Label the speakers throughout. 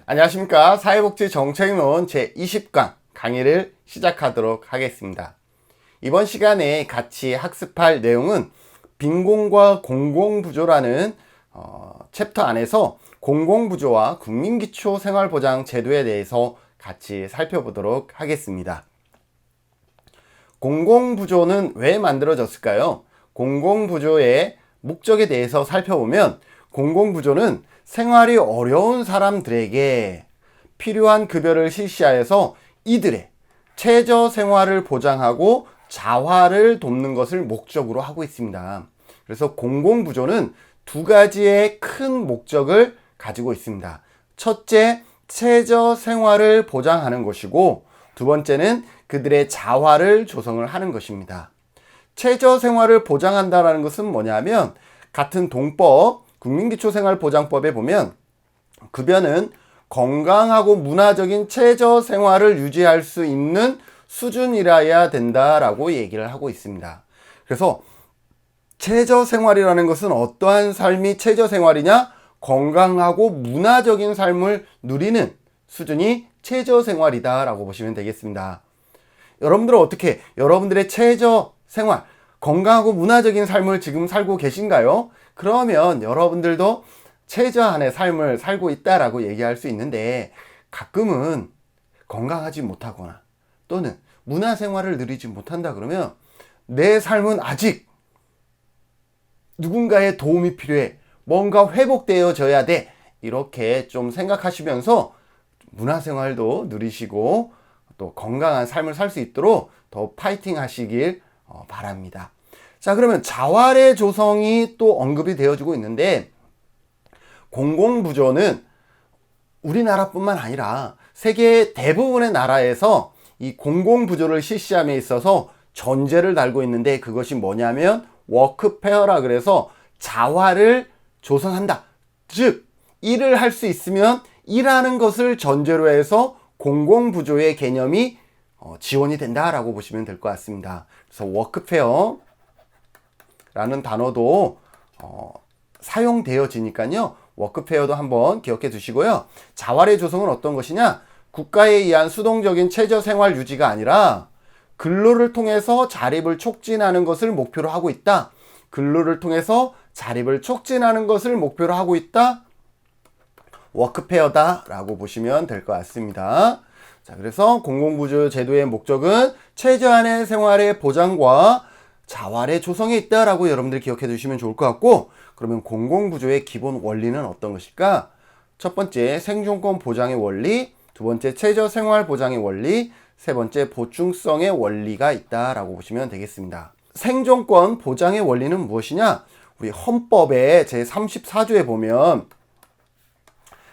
Speaker 1: 안녕하십니까. 사회복지정책론 제20강 강의를 시작하도록 하겠습니다. 이번 시간에 같이 학습할 내용은 빈곤과 공공부조라는 챕터 안에서 공공부조와 국민기초생활보장 제도에 대해서 같이 살펴보도록 하겠습니다. 공공부조는 왜 만들어졌을까요? 공공부조의 목적에 대해서 살펴보면 공공부조는 생활이 어려운 사람들에게 필요한 급여를 실시하여서 이들의 최저 생활을 보장하고 자활을 돕는 것을 목적으로 하고 있습니다. 그래서 공공부조는 두 가지의 큰 목적을 가지고 있습니다. 첫째, 최저 생활을 보장하는 것이고, 두 번째는 그들의 자활을 조성을 하는 것입니다. 최저 생활을 보장한다는 것은 뭐냐면, 같은 동법, 국민기초생활보장법에 보면 급여는 건강하고 문화적인 최저 생활을 유지할 수 있는 수준이라야 된다라고 얘기를 하고 있습니다. 그래서 최저 생활이라는 것은 어떠한 삶이 최저 생활이냐? 건강하고 문화적인 삶을 누리는 수준이 최저 생활이다라고 보시면 되겠습니다. 여러분들은 어떻게 여러분들의 최저 생활, 건강하고 문화적인 삶을 지금 살고 계신가요? 그러면 여러분들도 최저한의 삶을 살고 있다라고 얘기할 수 있는데, 가끔은 건강하지 못하거나 또는 문화생활을 누리지 못한다 그러면 내 삶은 아직 누군가의 도움이 필요해, 뭔가 회복되어져야 돼, 이렇게 좀 생각하시면서 문화생활도 누리시고 또 건강한 삶을 살 수 있도록 더 파이팅 하시길 바랍니다. 자, 그러면 자활의 조성이 또 언급이 되어지고 있는데, 공공부조는 우리나라뿐만 아니라 세계 대부분의 나라에서 이 공공부조를 실시함에 있어서 전제를 달고 있는데, 그것이 뭐냐면 워크페어라 그래서 자활을 조성한다. 즉, 일을 할 수 있으면 일하는 것을 전제로 해서 공공부조의 개념이 지원이 된다라고 보시면 될 것 같습니다. 그래서 워크페어 라는 단어도 사용되어지니까요. 워크페어도 한번 기억해 두시고요. 자활의 조성은 어떤 것이냐? 국가에 의한 수동적인 최저 생활 유지가 아니라 근로를 통해서 자립을 촉진하는 것을 목표로 하고 있다. 근로를 통해서 자립을 촉진하는 것을 목표로 하고 있다. 워크페어다 라고 보시면 될 것 같습니다. 자, 그래서 공공부조 제도의 목적은 최저한의 생활의 보장과 자활의 조성에 있다라고 여러분들 기억해 두시면 좋을 것 같고, 그러면 공공부조의 기본 원리는 어떤 것일까? 첫 번째, 생존권 보장의 원리, 두 번째, 최저 생활 보장의 원리, 세 번째, 보충성의 원리가 있다라고 보시면 되겠습니다. 생존권 보장의 원리는 무엇이냐? 우리 헌법의 제34조에 보면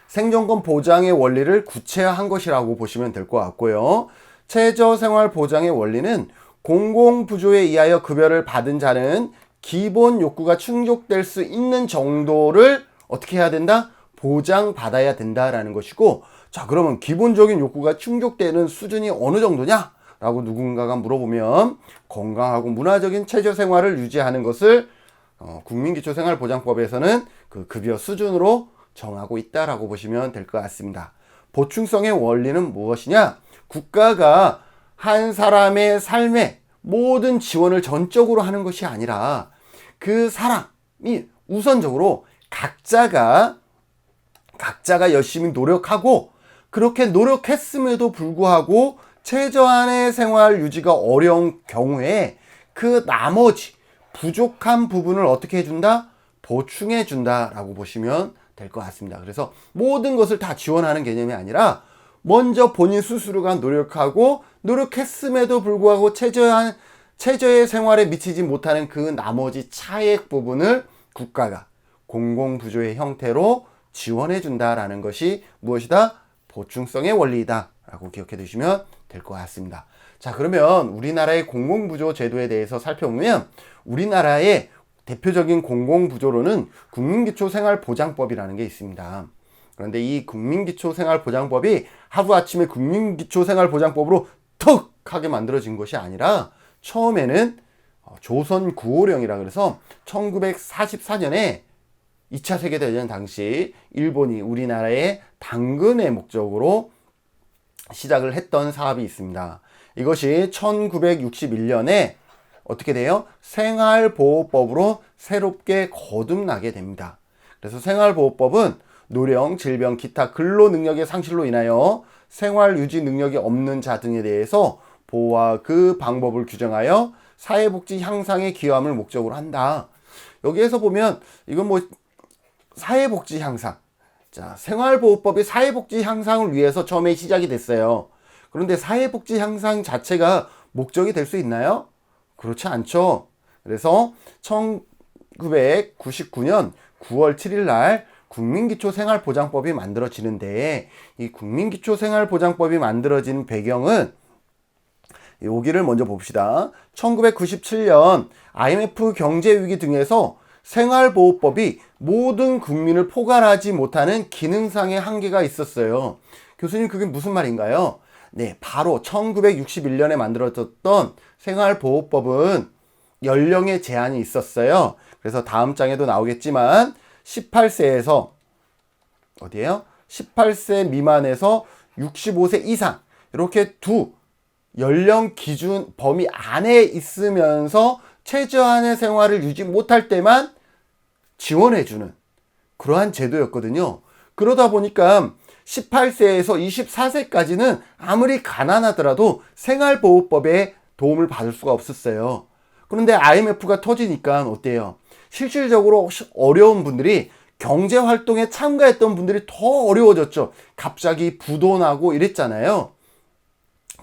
Speaker 1: 생존권 보장의 원리를 구체화한 것이라고 보시면 될 것 같고요. 최저 생활 보장의 원리는 공공부조에 의하여 급여를 받은 자는 기본 욕구가 충족될 수 있는 정도를 어떻게 해야 된다? 보장받아야 된다라는 것이고, 자, 그러면 기본적인 욕구가 충족되는 수준이 어느 정도냐? 라고 누군가가 물어보면 건강하고 문화적인 최저 생활을 유지하는 것을 국민기초생활보장법에서는 그 급여 수준으로 정하고 있다라고 보시면 될 것 같습니다. 보충성의 원리는 무엇이냐? 국가가 한 사람의 삶에 모든 지원을 전적으로 하는 것이 아니라 그 사람이 우선적으로 각자가 열심히 노력하고, 그렇게 노력했음에도 불구하고 최저한의 생활 유지가 어려운 경우에 그 나머지 부족한 부분을 어떻게 해준다? 보충해 준다라고 보시면 될 것 같습니다. 그래서 모든 것을 다 지원하는 개념이 아니라 먼저 본인 스스로가 노력하고 노력했음에도 불구하고 최저의 생활에 미치지 못하는 그 나머지 차액 부분을 국가가 공공부조의 형태로 지원해 준다라는 것이 무엇이다? 보충성의 원리이다 라고 기억해 두시면 될 것 같습니다. 자, 그러면 우리나라의 공공부조 제도에 대해서 살펴보면, 우리나라의 대표적인 공공부조로는 국민기초생활보장법이라는 게 있습니다. 그런데 이 국민기초생활보장법이 하루아침에 국민기초생활보장법으로 턱 하게 만들어진 것이 아니라, 처음에는 조선 구호령이라 그래서 1944년에 2차 세계대전 당시 일본이 우리나라의 당근의 목적으로 시작을 했던 사업이 있습니다. 이것이 1961년에 어떻게 돼요? 생활보호법으로 새롭게 거듭나게 됩니다. 그래서 생활보호법은 노령, 질병, 기타 근로 능력의 상실로 인하여 생활 유지 능력이 없는 자 등에 대해서 보호와 그 방법을 규정하여 사회복지 향상에 기여함을 목적으로 한다. 여기에서 보면 이건 뭐 사회복지 향상. 자, 생활보호법이 사회복지 향상을 위해서 처음에 시작이 됐어요. 그런데 사회복지 향상 자체가 목적이 될 수 있나요? 그렇지 않죠. 그래서 1999년 9월 7일 날 국민기초생활보장법이 만들어지는데, 이 국민기초생활보장법이 만들어진 배경은 여기를 먼저 봅시다. 1997년 IMF 경제위기 등에서 생활보호법이 모든 국민을 포괄하지 못하는 기능상의 한계가 있었어요. 교수님, 그게 무슨 말인가요? 네, 바로 1961년에 만들어졌던 생활보호법은 연령의 제한이 있었어요. 그래서 다음 장에도 나오겠지만 18세에서 어디에요? 18세 미만에서 65세 이상, 이렇게 두 연령 기준 범위 안에 있으면서 최저한의 생활을 유지 못할 때만 지원해주는 그러한 제도였거든요. 그러다 보니까 18세에서 24세까지는 아무리 가난하더라도 생활보호법에 도움을 받을 수가 없었어요. 그런데 IMF가 터지니까 어때요? 실질적으로 어려운 분들이, 경제활동에 참가했던 분들이 더 어려워졌죠. 갑자기 부도나고 이랬잖아요.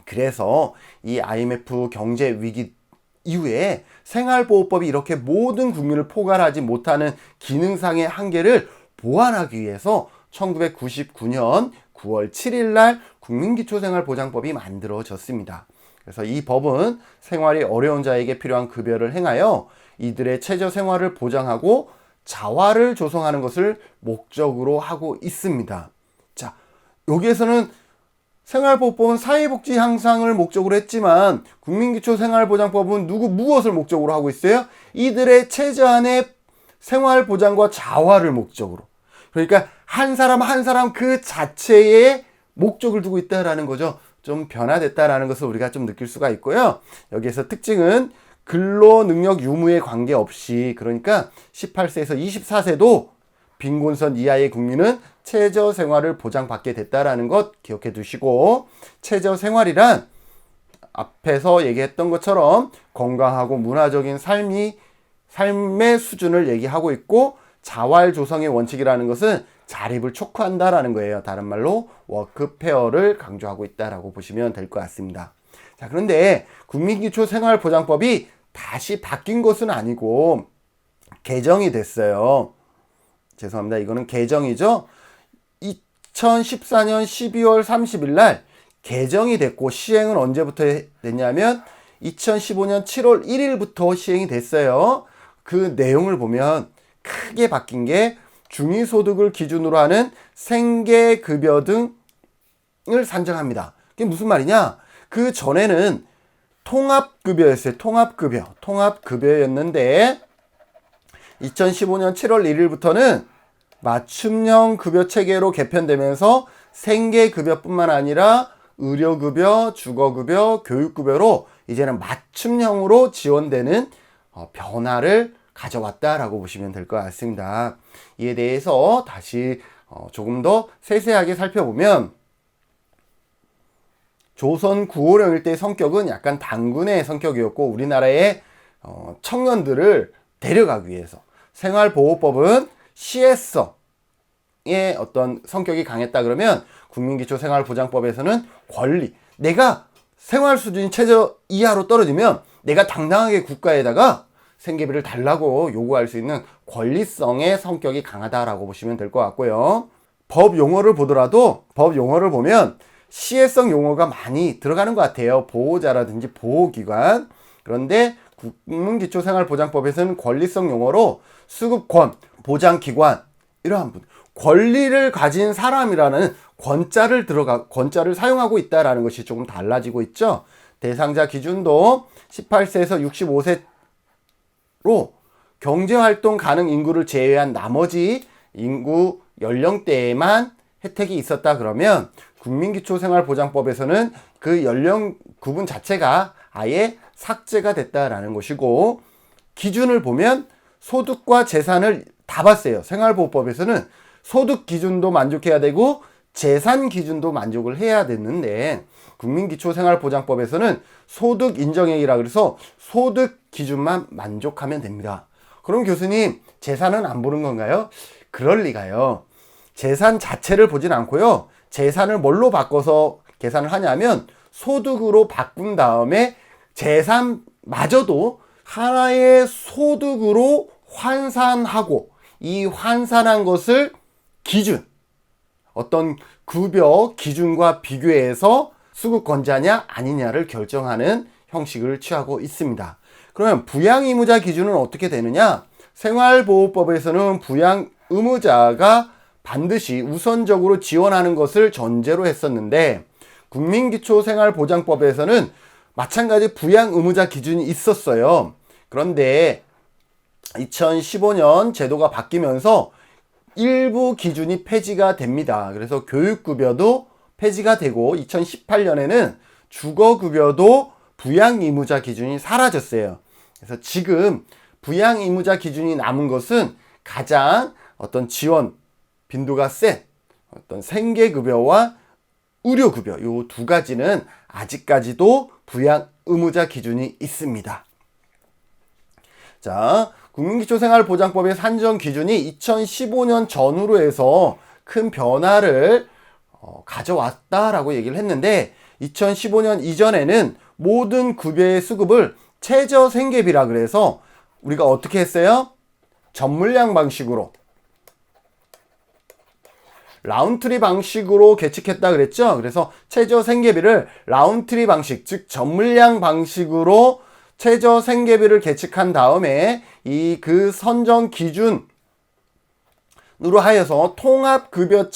Speaker 1: 그래서 이 IMF 경제 위기 이후에 생활보호법이 이렇게 모든 국민을 포괄하지 못하는 기능상의 한계를 보완하기 위해서 1999년 9월 7일 날 국민기초생활보장법이 만들어졌습니다. 그래서 이 법은 생활이 어려운 자에게 필요한 급여를 행하여 이들의 최저 생활을 보장하고 자활을 조성하는 것을 목적으로 하고 있습니다. 자, 여기에서는 생활보호법은 사회복지 향상을 목적으로 했지만 국민기초생활보장법은 무엇을 목적으로 하고 있어요? 이들의 최저한의 생활보장과 자활을 목적으로. 그러니까 한 사람 한 사람 그 자체에 목적을 두고 있다라는 거죠. 좀 변화됐다라는 것을 우리가 좀 느낄 수가 있고요. 여기에서 특징은 근로 능력 유무에 관계없이, 그러니까 18세에서 24세도 빈곤선 이하의 국민은 최저 생활을 보장받게 됐다라는 것 기억해 두시고, 최저 생활이란 앞에서 얘기했던 것처럼 건강하고 문화적인 삶의 수준을 얘기하고 있고, 자활 조성의 원칙이라는 것은 자립을 촉구한다라는 거예요. 다른 말로 워크페어를 강조하고 있다라고 보시면 될 것 같습니다. 자, 그런데 국민기초생활보장법이 다시 바뀐 것은 아니고 개정이 됐어요. 죄송합니다. 이거는 개정이죠. 2014년 12월 30일 날 개정이 됐고, 시행은 언제부터 됐냐면 2015년 7월 1일부터 시행이 됐어요. 그 내용을 보면 크게 바뀐 게 중위소득을 기준으로 하는 생계급여 등을 산정합니다. 그게 무슨 말이냐? 그 전에는 통합급여였어요. 통합급여였는데 2015년 7월 1일부터는 맞춤형 급여 체계로 개편되면서 생계급여뿐만 아니라 의료급여, 주거급여, 교육급여로 이제는 맞춤형으로 지원되는 변화를 가져왔다라고 보시면 될 것 같습니다. 이에 대해서 다시 조금 더 세세하게 살펴보면, 조선 구호령 일대의 성격은 약간 단군의 성격이었고, 우리나라의 청년들을 데려가기 위해서 생활보호법은 시혜성의 어떤 성격이 강했다. 그러면 국민기초생활보장법에서는 권리, 내가 생활 수준이 최저 이하로 떨어지면 내가 당당하게 국가에다가 생계비를 달라고 요구할 수 있는 권리성의 성격이 강하다라고 보시면 될 것 같고요. 법 용어를 보더라도 법 용어를 보면 시혜성 용어가 많이 들어가는 것 같아요. 보호자라든지 보호기관. 그런데 국민기초생활보장법에서는 권리성 용어로 수급권, 보장기관, 이러한 분, 권리를 가진 사람이라는 권자를 사용하고 있다라는 것이 조금 달라지고 있죠. 대상자 기준도 18세에서 65세로 경제활동 가능 인구를 제외한 나머지 인구 연령대에만 혜택이 있었다 그러면 국민기초생활보장법에서는 그 연령 구분 자체가 아예 삭제가 됐다라는 것이고, 기준을 보면 소득과 재산을 다 봤어요. 생활보호법에서는 소득 기준도 만족해야 되고 재산 기준도 만족을 해야 됐는데, 국민기초생활보장법에서는 소득 인정액이라 그래서 소득 기준만 만족하면 됩니다. 그럼 교수님, 재산은 안 보는 건가요? 그럴 리가요. 재산 자체를 보진 않고요. 재산을 뭘로 바꿔서 계산을 하냐면 소득으로 바꾼 다음에 재산마저도 하나의 소득으로 환산하고, 이 환산한 것을 기준, 어떤 급여 기준과 비교해서 수급 건자냐 아니냐를 결정하는 형식을 취하고 있습니다. 그러면 부양 의무자 기준은 어떻게 되느냐? 생활보호법에서는 부양 의무자가 반드시 우선적으로 지원하는 것을 전제로 했었는데, 국민기초생활보장법에서는 마찬가지 부양 의무자 기준이 있었어요. 그런데 2015년 제도가 바뀌면서 일부 기준이 폐지가 됩니다. 그래서 교육급여도 폐지가 되고 2018년에는 주거급여도 부양 의무자 기준이 사라졌어요. 그래서 지금 부양 의무자 기준이 남은 것은 가장 어떤 지원 빈도가 센 어떤 생계급여와 의료급여, 요 두 가지는 아직까지도 부양 의무자 기준이 있습니다. 자, 국민기초생활보장법의 산정 기준이 2015년 전후로 해서 큰 변화를 가져왔다라고 얘기를 했는데, 2015년 이전에는 모든 급여의 수급을 최저생계비라 그래서 우리가 어떻게 했어요? 전물량 방식으로, 라운트리 방식으로 계측했다 그랬죠. 그래서 최저생계비를 라운트리 방식, 즉 전물량 방식으로 최저생계비를 계측한 다음에 그 선정 기준으로 하여서 통합급여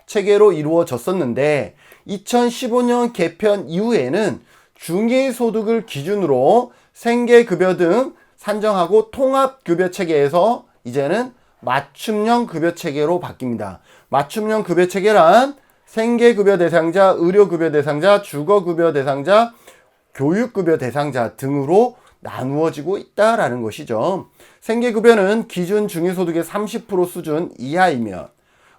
Speaker 1: 체계로 이루어졌었는데, 2015년 개편 이후에는 중위소득을 기준으로 생계급여 등 산정하고 통합급여 체계에서 이제는 맞춤형 급여 체계로 바뀝니다. 맞춤형 급여 체계란 생계급여 대상자, 의료급여 대상자, 주거급여 대상자, 교육급여 대상자 등으로 나누어지고 있다라는 것이죠. 생계급여는 기준 중위소득의 30% 수준 이하이면,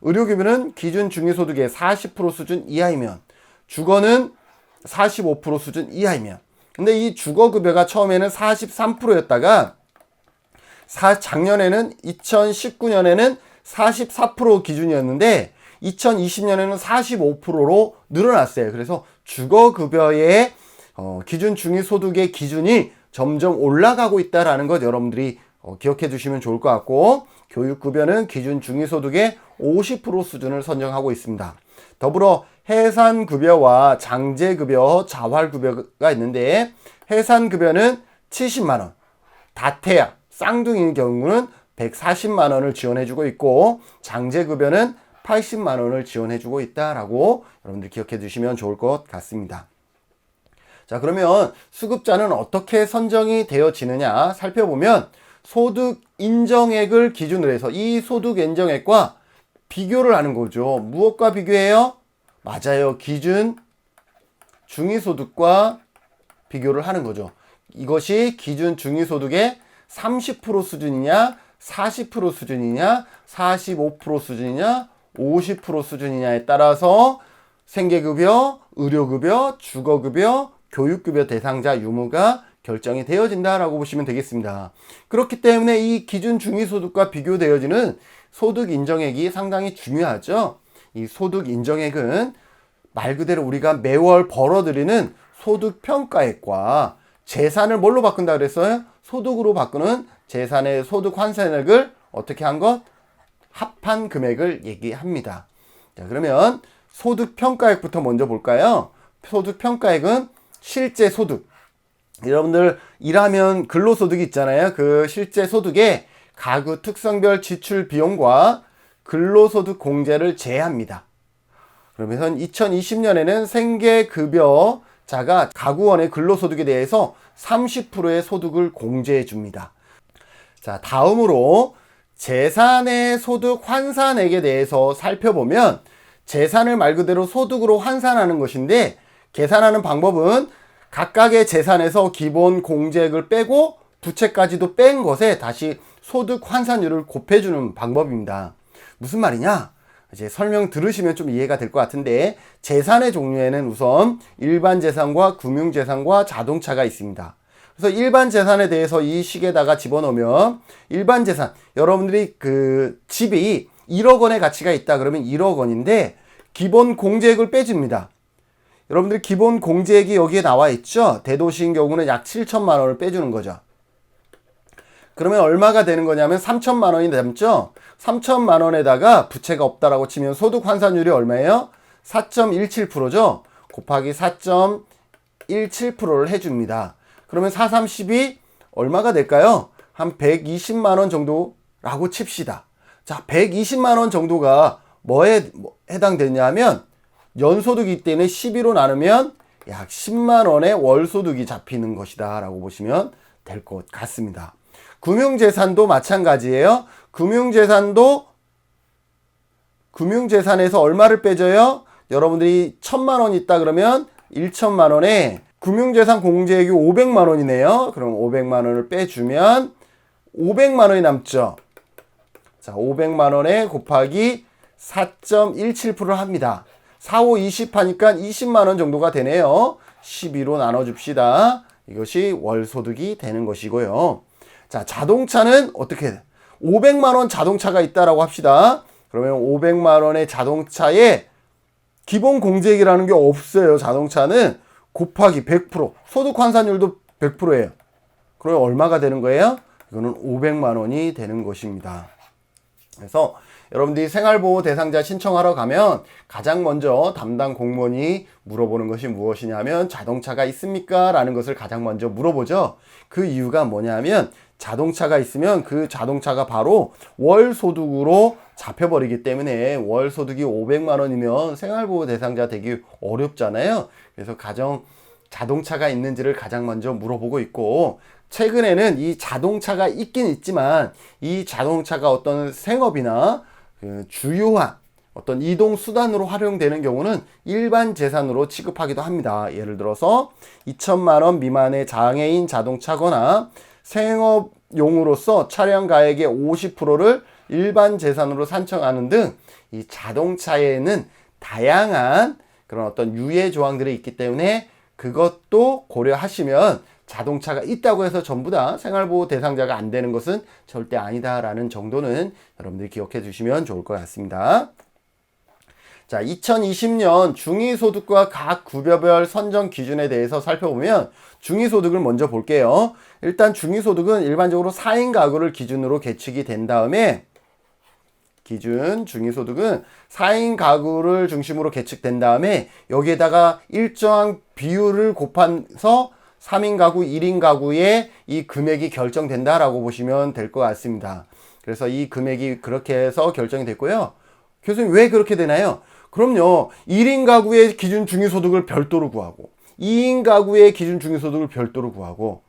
Speaker 1: 의료급여는 기준 중위소득의 40% 수준 이하이면, 주거는 45% 수준 이하이면. 근데 이 주거급여가 처음에는 43%였다가 작년에는 2019년에는 44% 기준이었는데 2020년에는 45%로 늘어났어요. 그래서 주거급여의 기준 중위소득의 기준이 점점 올라가고 있다는 것 여러분들이 기억해 주시면 좋을 것 같고, 교육급여는 기준 중위소득의 50% 수준을 선정하고 있습니다. 더불어 해산급여와 장제급여, 자활급여가 있는데, 해산급여는 70만원, 다태야, 쌍둥이인 경우는 140만원을 지원해주고 있고, 장제급여는 80만원을 지원해주고 있다라고 여러분들 기억해 주시면 좋을 것 같습니다. 자, 그러면 수급자는 어떻게 선정이 되어지느냐 살펴보면, 소득 인정액을 기준으로 해서 이 소득 인정액과 비교를 하는 거죠. 무엇과 비교해요? 맞아요. 기준 중위소득과 비교를 하는 거죠. 이것이 기준 중위소득의 30% 수준이냐, 40% 수준이냐, 45% 수준이냐, 50% 수준이냐에 따라서 생계급여, 의료급여, 주거급여, 교육급여 대상자 유무가 결정이 되어진다라고 보시면 되겠습니다. 그렇기 때문에 이 기준 중위소득과 비교되어지는 소득 인정액이 상당히 중요하죠. 이 소득 인정액은 말 그대로 우리가 매월 벌어들이는 소득 평가액과 재산을 뭘로 바꾼다 그랬어요? 소득으로 바꾸는 재산의 소득 환산액을 어떻게 한 것? 합한 금액을 얘기합니다. 자, 그러면 소득 평가액부터 먼저 볼까요? 소득 평가액은 실제 소득. 여러분들 일하면 근로소득이 있잖아요. 그 실제 소득에 가구 특성별 지출 비용과 근로소득 공제를 제외합니다. 그러면서 2020년에는 생계급여자가 가구원의 근로소득에 대해서 30%의 소득을 공제해 줍니다. 자, 다음으로 재산의 소득 환산액에 대해서 살펴보면 재산을 말 그대로 소득으로 환산하는 것인데 계산하는 방법은 각각의 재산에서 기본 공제액을 빼고 부채까지도 뺀 것에 다시 소득 환산율을 곱해주는 방법입니다. 무슨 말이냐? 이제 설명 들으시면 좀 이해가 될 것 같은데 재산의 종류에는 우선 일반 재산과 금융 재산과 자동차가 있습니다. 그래서 일반 재산에 대해서 이 식에다가 집어넣으면 일반 재산, 여러분들이 그 집이 1억 원의 가치가 있다 그러면 1억 원인데 기본 공제액을 빼줍니다. 여러분들 기본 공제액이 여기에 나와 있죠? 대도시인 경우는 약 7천만 원을 빼주는 거죠. 그러면 얼마가 되는 거냐면 3천만 원이 남죠? 3천만 원에다가 부채가 없다라고 치면 소득 환산율이 얼마예요? 4.17%죠? 곱하기 4.17%를 해줍니다. 그러면 4, 3, 12 얼마가 될까요? 한 120만 원 정도라고 칩시다. 자, 120만 원 정도가 뭐에 해당되냐면 연소득이기 때문에 12로 나누면 약 10만 원의 월소득이 잡히는 것이다 라고 보시면 될 것 같습니다. 금융재산도 마찬가지예요. 금융재산에서 얼마를 빼줘요? 여러분들이 1,000만 원 있다 그러면 1,000만 원에 금융재산 공제액이 500만 원이네요. 그럼 500만 원을 빼주면 500만 원이 남죠. 자, 500만 원에 곱하기 4.17%를 합니다. 4, 5, 20 하니까 20만 원 정도가 되네요. 12로 나눠줍시다. 이것이 월소득이 되는 것이고요. 자, 자동차는 어떻게 돼? 500만 원 자동차가 있다라고 합시다. 그러면 500만 원의 자동차에 기본 공제액이라는 게 없어요. 자동차는 곱하기 100%. 소득 환산율도 100%예요. 그러면 얼마가 되는 거예요? 이거는 500만 원이 되는 것입니다. 그래서 여러분들이 생활보호 대상자 신청하러 가면 가장 먼저 담당 공무원이 물어보는 것이 무엇이냐면 자동차가 있습니까? 라는 것을 가장 먼저 물어보죠. 그 이유가 뭐냐면 자동차가 있으면 그 자동차가 바로 월소득으로 잡혀버리기 때문에 월소득이 500만 원이면 생활보호 대상자 되기 어렵잖아요. 그래서 자동차가 있는지를 가장 먼저 물어보고 있고 최근에는 이 자동차가 있긴 있지만 이 자동차가 어떤 생업이나 그 주요한 어떤 이동 수단으로 활용되는 경우는 일반 재산으로 취급하기도 합니다. 예를 들어서 2천만 원 미만의 장애인 자동차거나 생업용으로서 차량 가액의 50%를 일반 재산으로 산정하는 등 이 자동차에는 다양한 그런 어떤 유예 조항들이 있기 때문에 그것도 고려하시면 자동차가 있다고 해서 전부 다 생활보호 대상자가 안 되는 것은 절대 아니다라는 정도는 여러분들이 기억해 주시면 좋을 것 같습니다. 자, 2020년 중위소득과 각 급여별 선정 기준에 대해서 살펴보면 중위소득을 먼저 볼게요. 일단 중위소득은 일반적으로 4인 가구를 기준으로 계측이 된 다음에 중위소득은 4인 가구를 중심으로 계측된 다음에 여기에다가 일정한 비율을 곱해서 3인 가구, 1인 가구의 이 금액이 결정된다라고 보시면 될 것 같습니다. 그래서 이 금액이 그렇게 해서 결정이 됐고요. 교수님 왜 그렇게 되나요? 그럼요. 1인 가구의 기준 중위소득을 별도로 구하고 2인 가구의 기준 중위소득을 별도로 구하고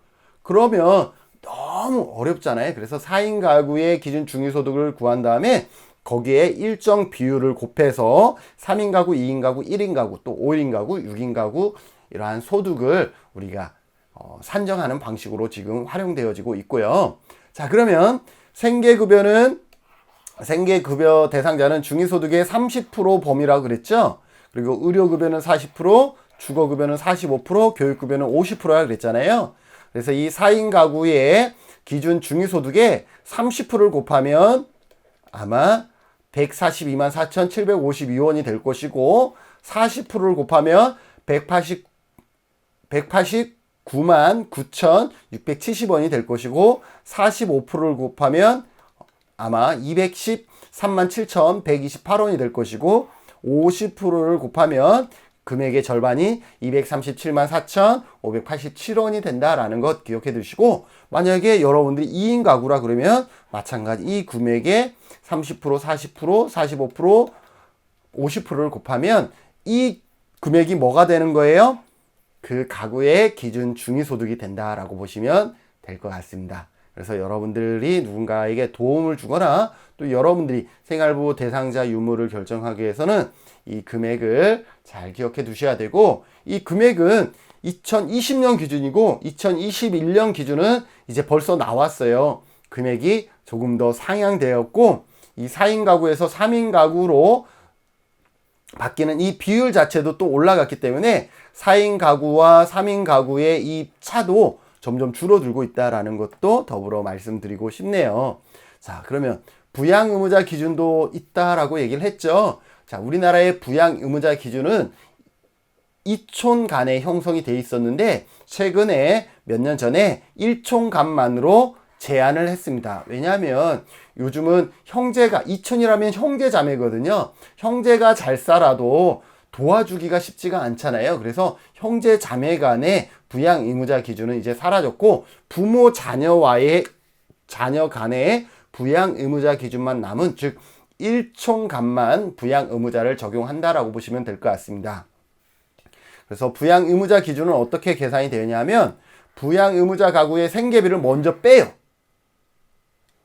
Speaker 1: 그러면 너무 어렵잖아요. 그래서 4인 가구의 기준 중위소득을 구한 다음에 거기에 일정 비율을 곱해서 3인 가구, 2인 가구, 1인 가구, 또 5인 가구, 6인 가구 이러한 소득을 우리가 산정하는 방식으로 지금 활용되어지고 있고요. 자, 그러면 생계급여 대상자는 중위소득의 30% 범위라고 그랬죠. 그리고 의료급여는 40%, 주거급여는 45%, 교육급여는 50%라 그랬잖아요. 그래서 이 4인 가구의 기준 중위소득의 30%를 곱하면 아마 142만 4,752원이 될 것이고 40%를 곱하면 189만 9,670원이 될 것이고 45%를 곱하면 아마 213만 7,128원이 될 것이고 50%를 곱하면 금액의 절반이 237만 4,587원이 된다라는 것 기억해 두시고 만약에 여러분들이 2인 가구라 그러면 마찬가지 이 금액의 30%, 40%, 45%, 50%를 곱하면 이 금액이 뭐가 되는 거예요? 그 가구의 기준 중위소득이 된다라고 보시면 될 것 같습니다. 그래서 여러분들이 누군가에게 도움을 주거나 또 여러분들이 생활보호 대상자 유무를 결정하기 위해서는 이 금액을 잘 기억해 두셔야 되고, 이 금액은 2020년 기준이고 2021년 기준은 이제 벌써 나왔어요. 금액이 조금 더 상향되었고, 이 4인 가구에서 3인 가구로 바뀌는 이 비율 자체도 또 올라갔기 때문에 4인 가구와 3인 가구의 이 차도 점점 줄어들고 있다라는 것도 더불어 말씀드리고 싶네요. 자, 그러면 부양 의무자 기준도 있다라고 얘기를 했죠. 자, 우리나라의 부양 의무자 기준은 이촌 간에 형성이 돼 있었는데 최근에 몇 년 전에 1촌 간만으로 제한을 했습니다. 왜냐하면 요즘은 형제가, 이촌이라면 형제 자매거든요. 형제가 잘 살아도 도와주기가 쉽지가 않잖아요. 그래서 형제 자매 간의 부양 의무자 기준은 이제 사라졌고, 부모 자녀 간의 부양 의무자 기준만 남은, 즉 1촌 간만 부양 의무자를 적용한다라고 보시면 될 것 같습니다. 그래서 부양 의무자 기준은 어떻게 계산이 되냐면, 부양 의무자 가구의 생계비를 먼저 빼요.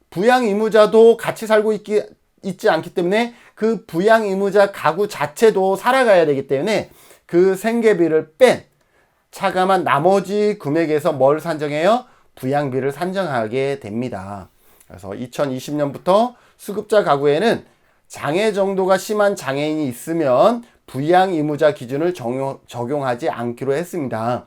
Speaker 1: 부양 의무자도 같이 살고 있지 않기 때문에 그 부양 의무자 가구 자체도 살아가야 되기 때문에 그 생계비를 뺀 차감한 나머지 금액에서 뭘 산정해요? 부양비를 산정하게 됩니다. 그래서 2020년부터 수급자 가구에는 장애 정도가 심한 장애인이 있으면 부양 의무자 기준을 적용하지 않기로 했습니다.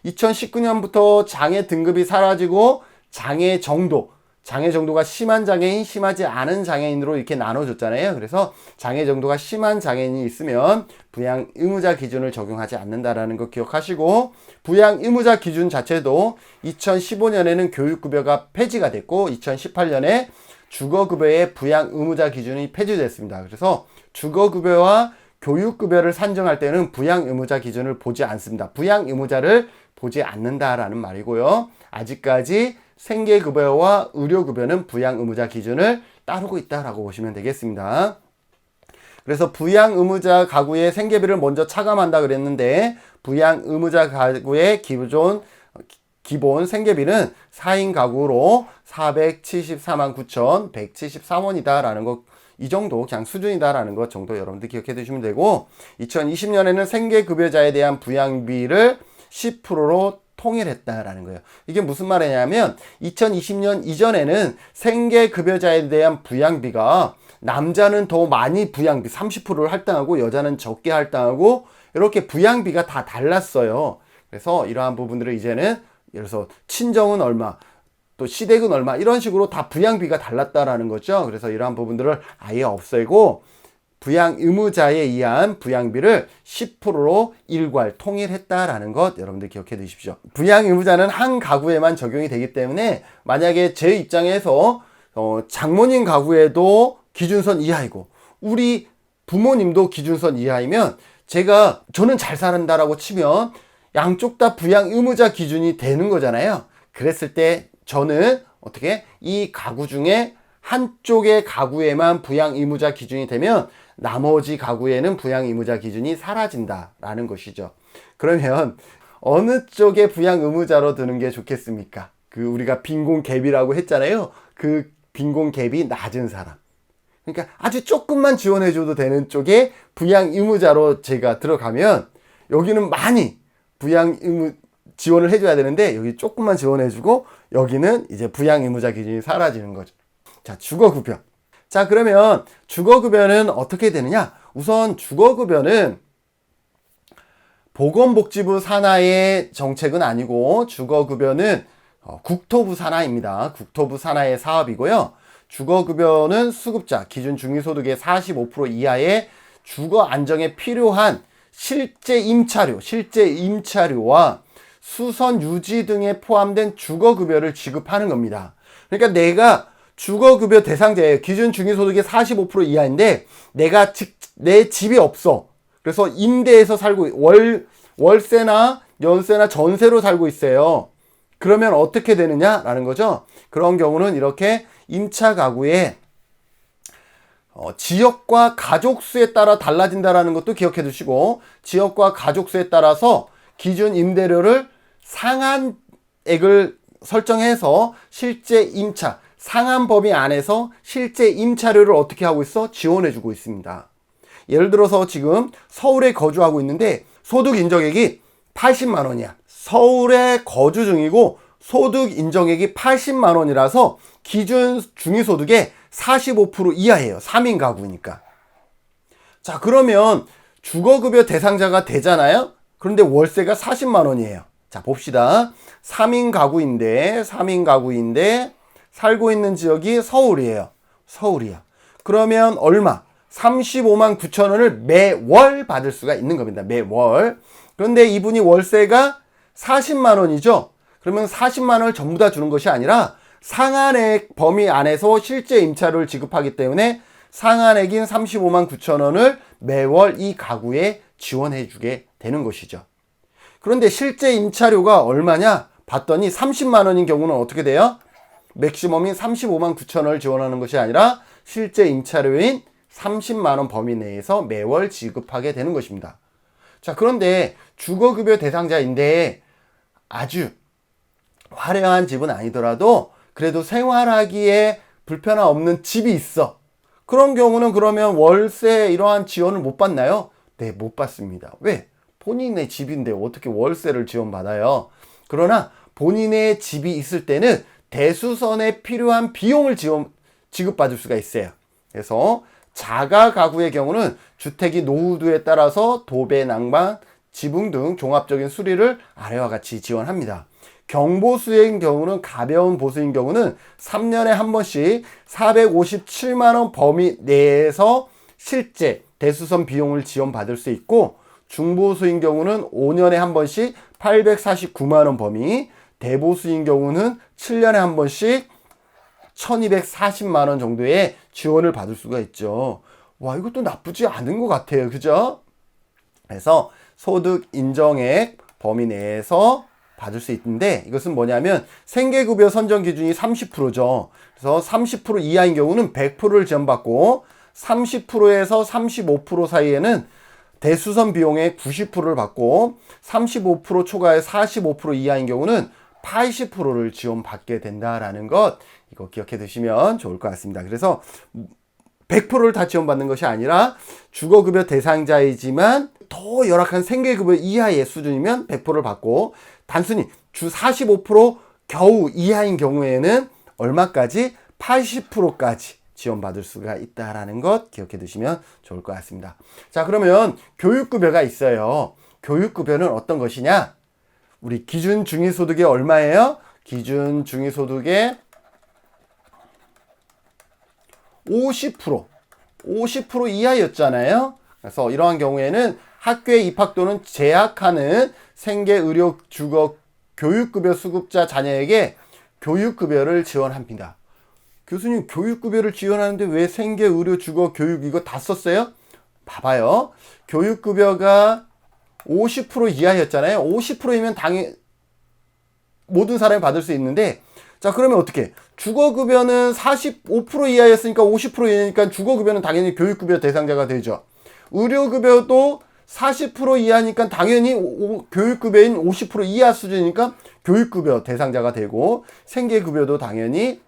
Speaker 1: 2019년부터 장애 등급이 사라지고 장애 정도가 심한 장애인, 심하지 않은 장애인으로 이렇게 나눠줬잖아요. 그래서 장애 정도가 심한 장애인이 있으면 부양 의무자 기준을 적용하지 않는다라는 거 기억하시고, 부양 의무자 기준 자체도 2015년에는 교육급여가 폐지가 됐고 2018년에 주거급여의 부양 의무자 기준이 폐지됐습니다. 그래서 주거급여와 교육급여를 산정할 때는 부양 의무자 기준을 보지 않습니다. 부양 의무자를 보지 않는다라는 말이고요. 아직까지 생계급여와 의료급여는 부양 의무자 기준을 따르고 있다라고 보시면 되겠습니다. 그래서 부양 의무자 가구의 생계비를 먼저 차감한다 그랬는데, 부양 의무자 가구의 기본 생계비는 4인 가구로 474만 9,173원이다라는 거, 이 정도 그냥 수준이다라는 것 정도 여러분들 기억해 두시면 되고, 2020년에는 생계급여자에 대한 부양비를 10%로 통일했다라는 거예요. 이게 무슨 말이냐면 2020년 이전에는 생계급여자에 대한 부양비가 남자는 더 많이 부양비 30%를 할당하고 여자는 적게 할당하고 이렇게 부양비가 다 달랐어요. 그래서 이러한 부분들을 이제는 예를 들어서 친정은 얼마, 또 시댁은 얼마, 이런 식으로 다 부양비가 달랐다라는 거죠. 그래서 이러한 부분들을 아예 없애고 부양 의무자에 의한 부양비를 10%로 일괄 통일했다라는 것 여러분들 기억해 두십시오. 부양 의무자는 한 가구에만 적용이 되기 때문에 만약에 제 입장에서 장모님 가구에도 기준선 이하이고 우리 부모님도 기준선 이하이면 저는 잘 산다라고 치면 양쪽 다 부양 의무자 기준이 되는 거잖아요. 그랬을 때 저는 어떻게 이 가구 중에 한쪽의 가구에만 부양 의무자 기준이 되면 나머지 가구에는 부양 의무자 기준이 사라진다라는 것이죠. 그러면 어느 쪽에 부양 의무자로 드는 게 좋겠습니까? 우리가 빈곤 갭이라고 했잖아요. 그 빈곤 갭이 낮은 사람. 그러니까 아주 조금만 지원해줘도 되는 쪽에 부양 의무자로 제가 들어가면 여기는 많이 부양 의무 지원을 해줘야 되는데 여기 조금만 지원해주고 여기는 이제 부양 의무자 기준이 사라지는 거죠. 자, 주거급여. 자, 그러면 주거급여는 어떻게 되느냐? 우선 주거급여는 보건복지부 산하의 정책은 아니고 주거급여는 국토부 산하입니다. 국토부 산하의 사업이고요. 주거급여는 수급자 기준 중위소득의 45% 이하의 주거 안정에 필요한 실제 임차료와 수선 유지 등에 포함된 주거급여를 지급하는 겁니다. 그러니까 내가 주거급여 대상자예요. 기준 중위소득의 45% 이하인데 내 집이 없어. 그래서 임대해서 살고 월세나 연세나 전세로 살고 있어요. 그러면 어떻게 되느냐라는 거죠. 그런 경우는 이렇게 임차 가구의 지역과 가족 수에 따라 달라진다라는 것도 기억해 두시고, 지역과 가족 수에 따라서 기준 임대료를 상한액을 설정해서 실제 임차, 상한 범위 안에서 실제 임차료를 어떻게 하고 있어? 지원해주고 있습니다. 예를 들어서 지금 서울에 거주하고 있는데 소득 인정액이 80만 원이야. 서울에 거주 중이고 소득 인정액이 80만 원이라서 기준 중위소득의 45% 이하예요. 3인 가구니까. 자, 그러면 주거급여 대상자가 되잖아요. 그런데 월세가 40만 원이에요. 자, 봅시다. 3인 가구인데 살고 있는 지역이 서울이에요. 서울이야. 그러면 얼마? 35만 9천 원을 매월 받을 수가 있는 겁니다. 매월. 그런데 이분이 월세가 40만 원이죠. 그러면 40만 원을 전부 다 주는 것이 아니라 상한액 범위 안에서 실제 임차료를 지급하기 때문에 상한액인 35만 9천 원을 매월 이 가구에 지원해 주게 되는 것이죠. 그런데 실제 임차료가 얼마냐? 봤더니 30만 원인 경우는 어떻게 돼요? 맥시멈인 35만 9천 원을 지원하는 것이 아니라 실제 임차료인 30만 원 범위 내에서 매월 지급하게 되는 것입니다. 자, 그런데 주거급여 대상자인데 아주 화려한 집은 아니더라도 그래도 생활하기에 불편함 없는 집이 있어. 그런 경우는 그러면 월세 이러한 지원을 못 받나요? 네, 못 받습니다. 왜? 본인의 집인데 어떻게 월세를 지원받아요? 그러나 본인의 집이 있을 때는 대수선에 필요한 비용을 지급받을 수가 있어요. 그래서 자가 가구의 경우는 주택이 노후도에 따라서 도배, 난방, 지붕 등 종합적인 수리를 아래와 같이 지원합니다. 경보수인 경우는 가벼운 보수인 경우는 3년에 한 번씩 457만 원 범위 내에서 실제 대수선 비용을 지원받을 수 있고 중보수인 경우는 5년에 한 번씩 849만 원 범위, 대보수인 경우는 7년에 한 번씩 1240만 원 정도의 지원을 받을 수가 있죠. 와, 이것도 나쁘지 않은 것 같아요. 그죠? 그래서 소득 인정액 범위 내에서 받을 수 있는데 이것은 뭐냐면 생계급여 선정 기준이 30%죠. 그래서 30% 이하인 경우는 100%를 지원받고 30%에서 35% 사이에는 대수선 비용의 90%를 받고 35% 초과에 45% 이하인 경우는 80%를 지원받게 된다라는 것 이거 기억해 두시면 좋을 것 같습니다. 그래서 100%를 다 지원받는 것이 아니라 주거급여 대상자이지만 더 열악한 생계급여 이하의 수준이면 100%를 받고 단순히 주 45% 겨우 이하인 경우에는 얼마까지? 80%까지 지원받을 수가 있다라는 것 기억해 두시면 좋을 것 같습니다. 자, 그러면 교육급여가 있어요. 교육급여는 어떤 것이냐? 우리 기준 중위소득이 얼마예요? 기준 중위소득의 50% 이하였잖아요. 그래서 이러한 경우에는 학교에 입학 또는 재학하는 생계, 의료, 주거, 교육급여 수급자 자녀에게 교육급여를 지원합니다. 교수님, 교육급여를 지원하는데 왜 생계, 의료, 주거, 교육 이거 다 썼어요? 봐봐요. 교육급여가 50% 이하였잖아요. 50%이면 당연히 모든 사람이 받을 수 있는데 자, 그러면 어떻게? 주거급여는 45% 이하였으니까 50% 이하니까 주거급여는 당연히 교육급여 대상자가 되죠. 의료급여도 40% 이하니까 당연히 교육급여인 50% 이하 수준이니까 교육급여 대상자가 되고 생계급여도 당연히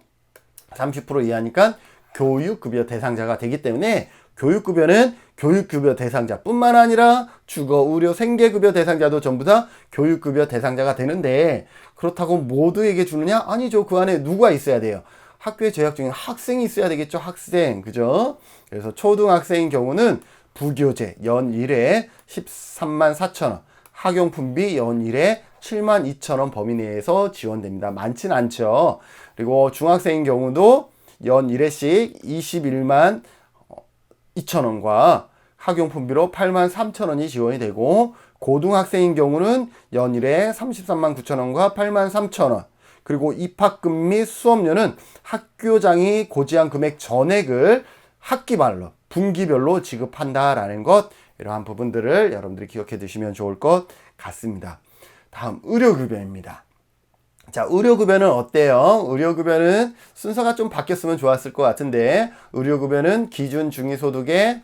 Speaker 1: 30% 이하니까 교육급여 대상자가 되기 때문에 교육급여는 교육급여 대상자뿐만 아니라 주거, 의료, 생계급여 대상자도 전부 다 교육급여 대상자가 되는데 그렇다고 모두에게 주느냐? 아니죠. 그 안에 누가 있어야 돼요? 학교에 재학 중인 학생이 있어야 되겠죠. 학생. 그죠? 그래서 초등학생인 경우는 부교재 연 1회 13만 4천 원, 학용품비 연 1회 7만 2천 원 범위 내에서 지원됩니다. 많진 않죠. 그리고 중학생인 경우도 연 1회씩 21만 2천 원과 학용품비로 8만 3천 원이 지원이 되고 고등학생인 경우는 연 1회 33만 9천 원과 8만 3천 원 그리고 입학금 및 수업료는 학교장이 고지한 금액 전액을 학기말로 분기별로 지급한다라는 것 이러한 부분들을 여러분들이 기억해 두시면 좋을 것 같습니다. 다음 의료급여입니다. 자, 의료급여는 어때요? 의료급여는 순서가 좀 바뀌었으면 좋았을 것 같은데 의료급여는 기준 중위소득의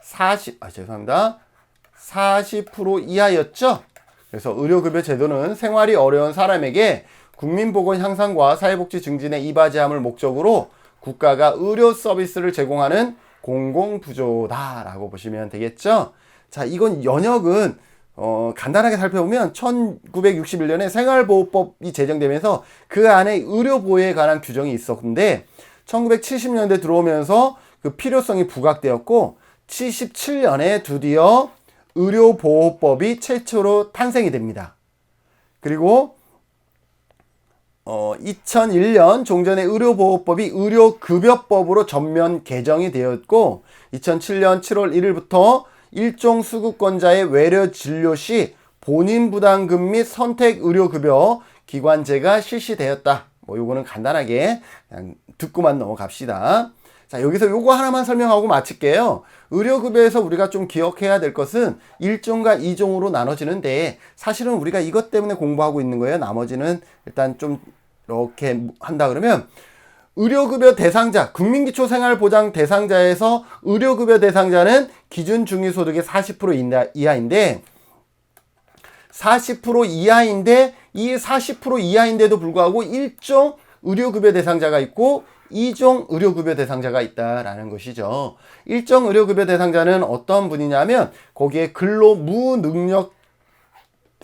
Speaker 1: 40% 이하였죠? 그래서 의료급여 제도는 생활이 어려운 사람에게 국민보건 향상과 사회복지 증진에 이바지함을 목적으로 국가가 의료 서비스를 제공하는 공공부조다라고 보시면 되겠죠. 자, 이건 연역은 간단하게 살펴보면 1961년에 생활보호법이 제정되면서 그 안에 의료보호에 관한 규정이 있었는데 1970년대 들어오면서 그 필요성이 부각되었고 77년에 드디어 의료보호법이 최초로 탄생이 됩니다. 그리고 2001년 종전의 의료보호법이 의료급여법으로 전면 개정이 되었고 2007년 7월 1일부터 일종 수급권자의 외래 진료 시 본인 부담금 및 선택 의료급여 기관제가 실시되었다. 요거는 간단하게 그냥 듣고만 넘어갑시다. 자, 여기서 요거 하나만 설명하고 마칠게요. 의료급여에서 우리가 좀 기억해야 될 것은 1종과 2종으로 나눠지는데 사실은 우리가 이것 때문에 공부하고 있는 거예요. 나머지는 일단 좀 이렇게 한다 그러면 의료급여 대상자, 국민기초생활보장 대상자에서 의료급여 대상자는 기준 중위소득의 40% 이하인데 40% 이하인데 이 40% 이하인데도 불구하고 1종 의료급여 대상자가 있고 2종 의료급여 대상자가 있다라는 것이죠. 1종 의료급여 대상자는 어떤 분이냐면 거기에 근로 무능력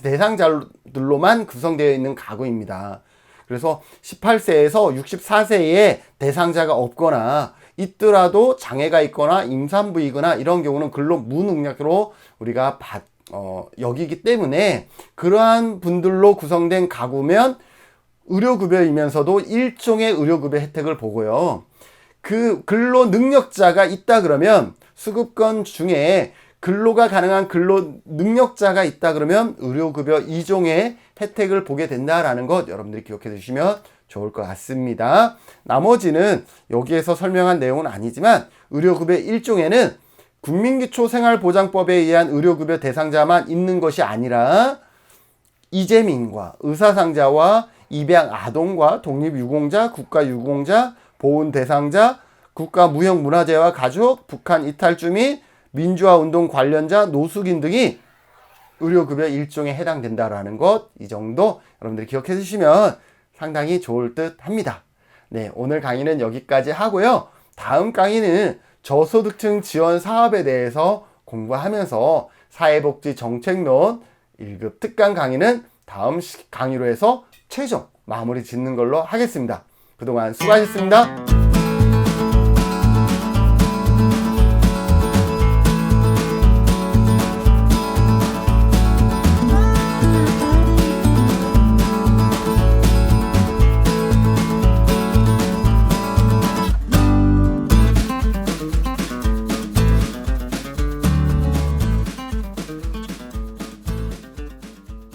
Speaker 1: 대상자들로만 구성되어 있는 가구입니다. 그래서 18세에서 64세의 대상자가 없거나 있더라도 장애가 있거나 임산부이거나 이런 경우는 근로 무능력으로 우리가 여기기 때문에 그러한 분들로 구성된 가구면 의료급여이면서도 일종의 의료급여 혜택을 보고요. 그 근로 능력자가 있다 그러면 수급권 중에 근로가 가능한 근로 능력자가 있다 그러면 의료급여 2종의 혜택을 보게 된다라는 것 여러분들이 기억해 두시면 좋을 것 같습니다. 나머지는 여기에서 설명한 내용은 아니지만 의료급여 1종에는 국민기초생활보장법에 의한 의료급여 대상자만 있는 것이 아니라 이재민과 의사상자와 입양 아동과 독립유공자, 국가유공자, 보훈 대상자, 국가무형문화재와 가족, 북한 이탈주 및 민주화운동 관련자, 노숙인 등이 의료급여 1종에 해당된다라는 것, 이 정도 여러분들이 기억해 주시면 상당히 좋을 듯 합니다. 네, 오늘 강의는 여기까지 하고요. 다음 강의는 저소득층 지원 사업에 대해서 공부하면서 사회복지 정책론 1급 특강 강의는 다음 강의로 해서 최종 마무리 짓는 걸로 하겠습니다. 그동안 수고하셨습니다.